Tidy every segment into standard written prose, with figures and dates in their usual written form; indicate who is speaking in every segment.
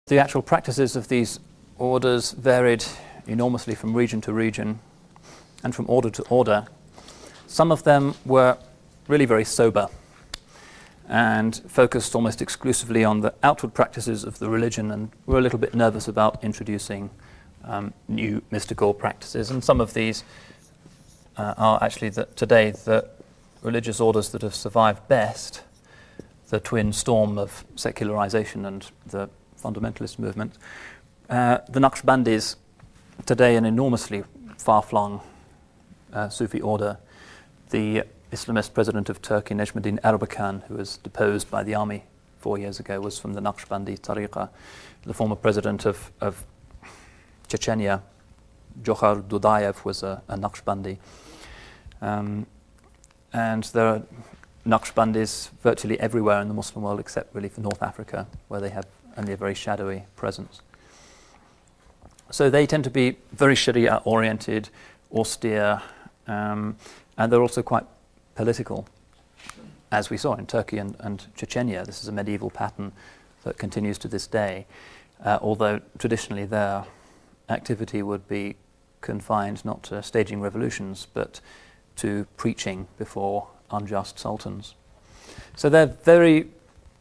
Speaker 1: The actual practices of these orders varied enormously from region to region and from order to order. Some of them were really very sober and focused almost exclusively on the outward practices of the religion, and were a little bit nervous about introducing new mystical practices. And some of these are actually today the religious orders that have survived best the twin storm of secularization and the fundamentalist movement. The Naqshbandis, today an enormously far-flung Sufi order. The Islamist president of Turkey, Najmuddin Erbakan, who was deposed by the army 4 years ago, was from the Naqshbandi tariqa. The former president of Chechnya, Johar Dudayev, was a Naqshbandi. And there are Naqshbandis virtually everywhere in the Muslim world except really for North Africa, where they have only a very shadowy presence. So they tend to be very Sharia-oriented, austere, and they're also quite political, as we saw in Turkey and Chechnya. This is a medieval pattern that continues to this day, although traditionally their activity would be confined not to staging revolutions, but to preaching before unjust sultans. So they're very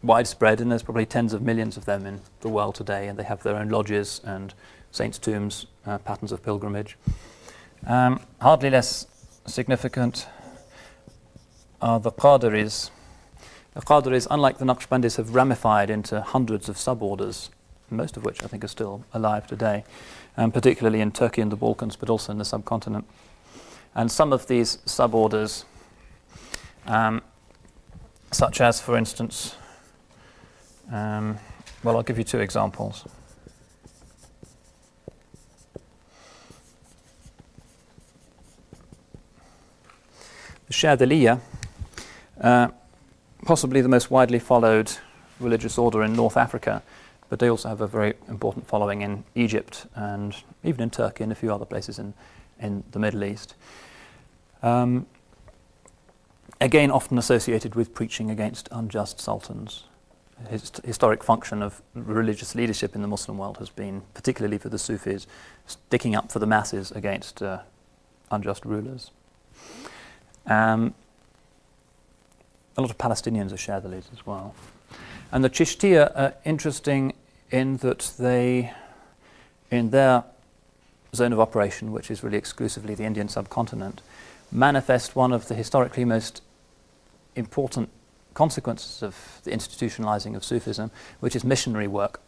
Speaker 1: widespread, and there's probably tens of millions of them in the world today, and they have their own lodges and saints' tombs, patterns of pilgrimage. Hardly less significant are the Qadiris. The Qadiris, unlike the Naqshbandis, have ramified into hundreds of suborders, most of which I think are still alive today, particularly in Turkey and the Balkans, but also in the subcontinent. And some of these suborders, such as, for instance, well, I'll give you two examples. The Shadhiliyya, possibly the most widely followed religious order in North Africa, but they also have a very important following in Egypt and even in Turkey and a few other places in the Middle East. Again, often associated with preaching against unjust sultans. Historic function of religious leadership in the Muslim world has been, particularly for the Sufis, sticking up for the masses against unjust rulers. A lot of Palestinians are Shadhilis as well. And the Chishtiya are interesting in that they, in their zone of operation, which is really exclusively the Indian subcontinent, manifest one of the historically most important consequences of the institutionalizing of Sufism, which is missionary work.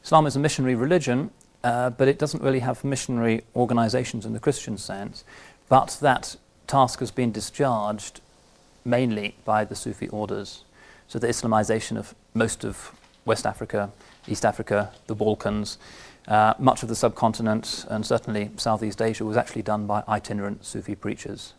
Speaker 1: Islam is a missionary religion, but it doesn't really have missionary organizations in the Christian sense, but that task has been discharged mainly by the Sufi orders. So the Islamization of most of West Africa, East Africa, the Balkans, much of the subcontinent, and certainly Southeast Asia was actually done by itinerant Sufi preachers